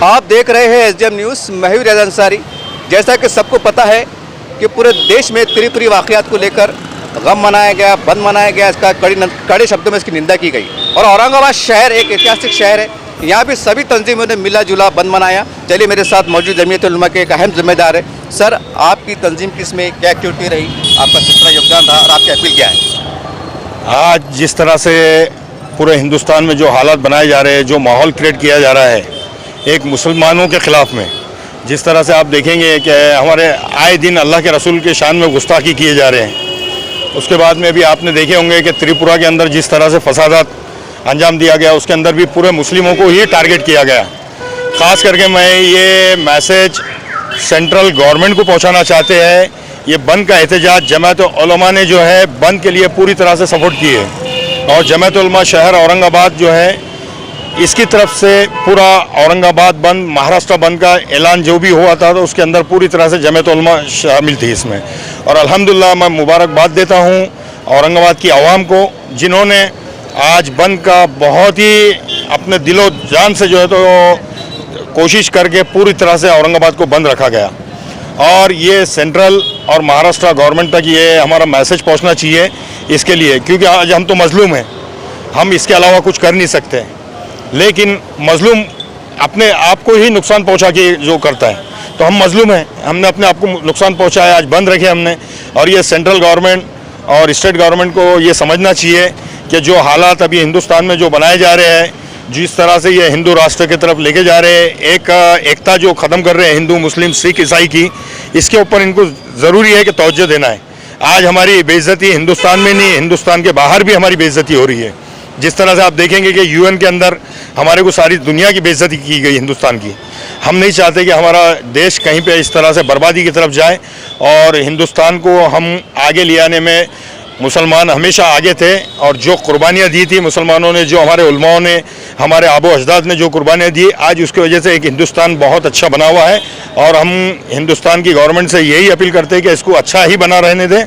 आप देख रहे हैं एसडीएम न्यूज़। मैं हूं रियाज अंसारी। जैसा कि सबको पता है कि पूरे देश में त्रिपुरी वाक़यात को लेकर गम मनाया गया, बंद मनाया गया, इसका कड़े शब्दों में इसकी निंदा की गई। और औरंगाबाद शहर एक ऐतिहासिक शहर है, यहाँ भी सभी तंजीमों ने मिला जुला बंद मनाया। चलिए, मेरे साथ मौजूद जमीयत उलमा के एक अहम जिम्मेदार है। सर, आपकी तंजीम की इसमें क्या एक्टिविटी रही, आपका किस तरह योगदान रहा और आपकी अपील क्या है? आज जिस तरह से पूरे हिंदुस्तान में जो हालात बनाए जा रहे हैं, जो माहौल क्रिएट किया जा रहा है एक मुसलमानों के ख़िलाफ़ में, जिस तरह से आप देखेंगे कि हमारे आए दिन अल्लाह के रसूल के शान में गुस्ताखी किए जा रहे हैं। उसके बाद में भी आपने देखे होंगे कि त्रिपुरा के अंदर जिस तरह से फसादात अंजाम दिया गया, उसके अंदर भी पूरे मुस्लिमों को ही टारगेट किया गया। ख़ास करके मैं ये मैसेज सेंट्रल गवर्नमेंट को पहुंचाना चाहते हैं, ये बंद का एहतजाज जमात उलमा ने जो है बंद के लिए पूरी तरह से सपोर्ट की है। और जमात उलमा शहर औरंगाबाद जो है, इसकी तरफ से पूरा औरंगाबाद बंद, महाराष्ट्र बंद का ऐलान जो भी हुआ था तो उसके अंदर पूरी तरह से जमात उलमा शामिल थी इसमें। और अल्हम्दुलिल्लाह मैं मुबारकबाद देता हूँ औरंगाबाद की आवाम को, जिन्होंने आज बंद का बहुत ही अपने दिलो जान से जो है तो कोशिश करके पूरी तरह से औरंगाबाद को बंद रखा गया। और ये सेंट्रल और महाराष्ट्र गवर्नमेंट तक ये हमारा मैसेज पहुंचना चाहिए इसके लिए, क्योंकि आज हम तो मजलूम हैं, हम इसके अलावा कुछ कर नहीं सकते। लेकिन मजलूम अपने आप को ही नुकसान पहुंचा के जो करता है, तो हम मजलूम हैं, हमने अपने आप को नुकसान पहुंचाया, आज बंद रखे हमने। और ये सेंट्रल गवर्नमेंट और स्टेट गवर्नमेंट को ये समझना चाहिए कि जो हालात अभी हिंदुस्तान में जो बनाए जा रहे हैं, जिस तरह से ये हिंदू राष्ट्र की तरफ लेके जा रहे हैं, एक एकता जो ख़त्म कर रहे हैं हिंदू मुस्लिम सिख ईसाई की, इसके ऊपर इनको ज़रूरी है कि तवज्जो देना है। आज हमारी बेइज्जती हिंदुस्तान में नहीं, हिंदुस्तान के बाहर भी हमारी बेइज्जती हो रही है। जिस तरह से आप देखेंगे कि यूएन के अंदर हमारे को सारी दुनिया की बेइज्जती की गई हिंदुस्तान की। हम नहीं चाहते कि हमारा देश कहीं पे इस तरह से बर्बादी की तरफ जाए। और हिंदुस्तान को हम आगे ले आने में मुसलमान हमेशा आगे थे, और जो कुर्बानियाँ दी थी मुसलमानों ने, जो हमारे उलमाओं ने, हमारे आबो अजदाद ने जो कुर्बानियाँ दी, आज उसकी वजह से एक हिंदुस्तान बहुत अच्छा बना हुआ है। और हम हिंदुस्तान की गवर्नमेंट से यही अपील करते हैं कि इसको अच्छा ही बना रहने दें।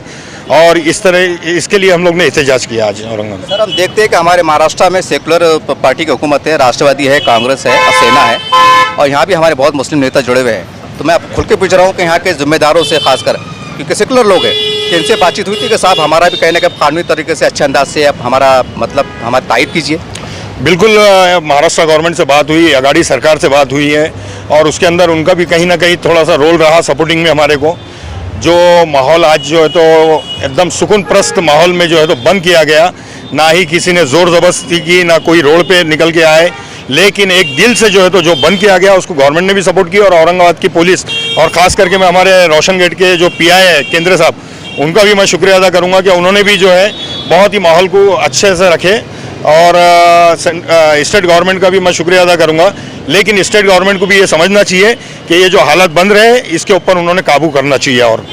और इस तरह इसके लिए हम लोग ने एहतजाज किया आज औरंगाबाद। सर, हम देखते हैं कि हमारे महाराष्ट्र में सेकुलर पार्टी की हुकूमत है, राष्ट्रवादी है, कांग्रेस है, सेना है, और यहाँ भी हमारे बहुत मुस्लिम नेता जुड़े हुए हैं। तो मैं खुल के पूछ रहा हूँ कि यहाँ के जिम्मेदारों से, खासकर क्योंकि सेकुलर लोग हैं, कि इनसे बातचीत हुई थी कि साहब हमारा भी कहने का कानूनी तरीके से अच्छे अंदाज से आप हमारा हमारी तायद कीजिए। बिल्कुल, महाराष्ट्र गवर्नमेंट से बात हुई, अगाड़ी सरकार से बात हुई है, और उसके अंदर उनका भी कहीं ना कहीं थोड़ा सा रोल रहा सपोर्टिंग में हमारे को। जो माहौल आज जो है तो एकदम सुकून प्रस्त माहौल में जो है तो बंद किया गया, ना ही किसी ने ज़ोर ज़बरदस्ती की, ना कोई रोड पे निकल के आए, लेकिन एक दिल से जो है तो जो बंद किया गया उसको गवर्नमेंट ने भी सपोर्ट किया। और औरंगाबाद की पुलिस, और ख़ास करके मैं हमारे रोशन गेट के जो पीआई है केंद्र साहब, उनका भी मैं शुक्रिया अदा करूँगा कि उन्होंने भी जो है बहुत ही माहौल को अच्छे से रखे। और स्टेट गवर्नमेंट का भी मैं शुक्रिया अदा करूँगा। लेकिन स्टेट गवर्नमेंट को भी ये समझना चाहिए कि ये जो हालात बन रहे हैं इसके ऊपर उन्होंने काबू करना चाहिए। और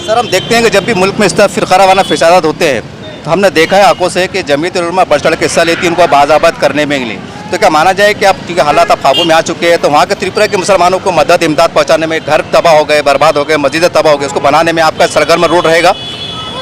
सर, हम देखते हैं कि जब भी मुल्क में इस तरह फ़िरक़ावाराना फ़सादात होते हैं तो हमने देखा है आंखों से कि जमीयत उलमा बढ़ चढ़ के हिस्सा लेती है उनको बाज़ाबत करने में लिए। तो क्या माना जाए कि आप क्योंकि हालात आप काबू में आ चुके हैं, तो वहाँ के त्रिपुरा के मुसलमानों को मदद इमदाद पहुँचाने में, घर तबाह हो गए, बर्बाद हो गए, मस्जिदें तबाह हो गई, उसको बनाने में आपका सरगर्म रोल रहेगा?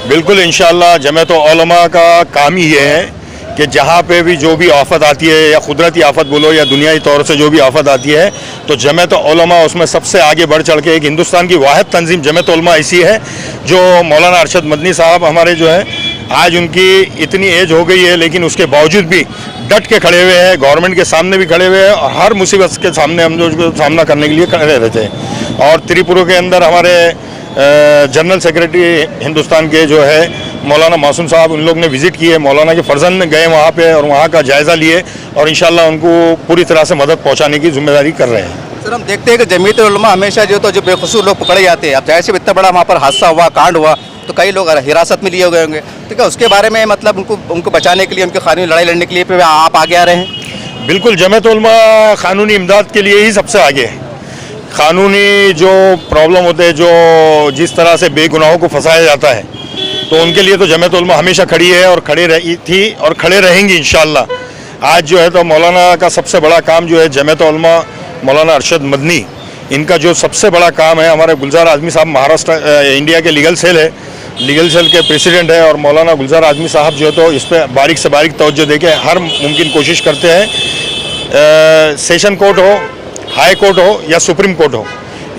बिल्कुल, इंशाअल्लाह जमात उलमा का काम ही ये है कि जहाँ पे भी जो भी आफत आती है, या कुदरती आफत बोलो या दुनियाई तौर से जो भी आफत आती है, तो जमात उलमा उसमें सबसे आगे बढ़ चढ़ के, एक हिंदुस्तान की वाहिद तंजीम जमात उलमा ऐसी है जो मौलाना अरशद मदनी साहब हमारे जो है, आज उनकी इतनी एज हो गई है लेकिन उसके बावजूद भी डट के खड़े हुए हैं, गवर्नमेंट के सामने भी खड़े हुए हैं, और हर मुसीबत के सामने हम जो सामना करने के लिए खड़े रहते हैं। और त्रिपुरा के अंदर हमारे जनरल सेक्रेटरी हिंदुस्तान के जो है मौलाना मासूम साहब, उन लोग ने विज़िट की है, मौलाना के फर्जंद गए वहाँ पे और वहाँ का जायज़ा लिए, और इंशाअल्लाह उनको पूरी तरह से मदद पहुँचाने की जिम्मेदारी कर रहे हैं। सर, हम देखते हैं कि जमीयत उलमा हमेशा जो बेकसूर लोग पकड़े जाते हैं। अब जाहिर से इतना बड़ा वहाँ पर हादसा हुआ, कांड हुआ, तो कई लोग हिरासत में लिए हुए होंगे, तो क्या उसके बारे में उनको बचाने के लिए, उनकी कानूनी लड़ाई लड़ने के लिए आप आगे आ रहे हैं? बिल्कुल, जमात उलमा कानूनी इमदाद के लिए ही सबसे आगे है। कानूनी जो प्रॉब्लम होते हैं, जो जिस तरह से बेगुनाहों को फंसाया जाता है, तो उनके लिए तो जमात उलमा हमेशा खड़ी है और खड़ी रही थी और खड़े रहेंगी इंशाअल्लाह। आज जो है तो मौलाना का सबसे बड़ा काम जो है, जमात उलमा मौलाना अरशद मदनी, इनका जो सबसे बड़ा काम है, हमारे गुलजार आज़मी साहब महाराष्ट्र इंडिया के लीगल सेल है, लीगल सेल के प्रेसिडेंट है, और मौलाना गुलजार आज़मी साहब जो है तो इस पर बारीक से बारीक तवज्जो देके हर मुमकिन कोशिश करते हैं। सेशन कोर्ट हो, हाई कोर्ट हो या सुप्रीम कोर्ट हो,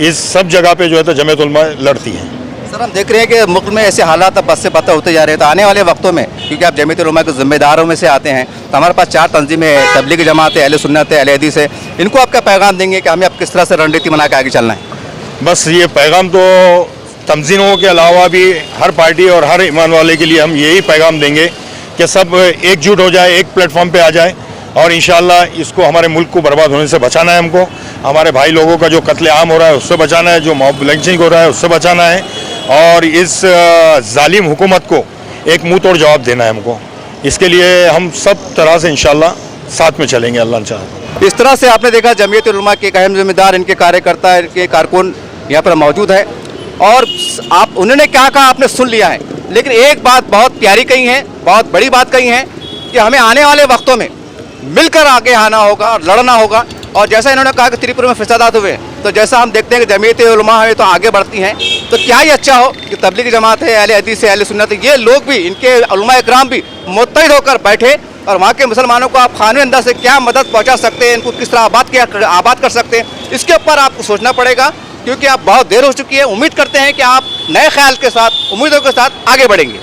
इस सब जगह पे जो है तो जमीयत उलमा लड़ती है। सर हम देख रहे हैं कि मुल्क में ऐसे हालात अब बद से बदतर होते जा रहे हैं, तो आने वाले वक्तों में क्योंकि आप जमीयत उलमा के ज़िम्मेदारों में से आते हैं, तो हमारे पास 4 तंजीमें हैं, तबलीगी जमात है, अहले सुन्नत है, अहले हदीस है, इनको आपका पैगाम देंगे कि हमें अब किस तरह से रणनीति बना के आगे चलना है? बस ये पैगाम तो तंजीमों के अलावा भी हर पार्टी और हर ईमान वाले के लिए हम यही पैगाम देंगे कि सब एकजुट हो जाए, एक प्लेटफॉर्म पे आ जाए और इंशाअल्लाह इसको हमारे मुल्क को बर्बाद होने से बचाना है। हमको हमारे भाई लोगों का जो कत्ले आम हो रहा है उससे बचाना है, जो मॉब लिंचिंग हो रहा है उससे बचाना है और इस जालिम हुकूमत को एक मुंह तोड़ जवाब देना है हमको। इसके लिए हम सब तरह से इंशाअल्लाह साथ में चलेंगे, अल्लाह चाहे। इस तरह से आपने देखा जमीयत उलमा के एक अहम जिम्मेदार, इनके कार्यकर्ता, इनके कारकुन यहाँ पर मौजूद है और आप उन्होंने क्या कहा आपने सुन लिया है, लेकिन एक बात बहुत प्यारी कही है, बहुत बड़ी बात कही है कि हमें आने वाले वक्तों में मिलकर आगे आना होगा और लड़ना होगा। और जैसा इन्होंने कहा कि त्रिपुरा में फसादात हुए, तो जैसा हम देखते हैं कि जमीयत उलमा है तो आगे बढ़ती हैं, तो क्या ही अच्छा हो कि तबलीगी जमात है, अहले हदीस है, अहले सुन्नत है, ये लोग भी, इनके उलमा इकराम भी मुत्तहिद होकर बैठे और वहाँ के मुसलमानों को आप खाने अंदर से क्या मदद पहुँचा सकते हैं, इनको किस तरह आबाद कर सकते हैं, इसके ऊपर आपको सोचना पड़ेगा क्योंकि आप बहुत देर हो चुकी है। उम्मीद करते हैं कि आप नए ख्याल के साथ, उम्मीदों के साथ आगे बढ़ेंगे।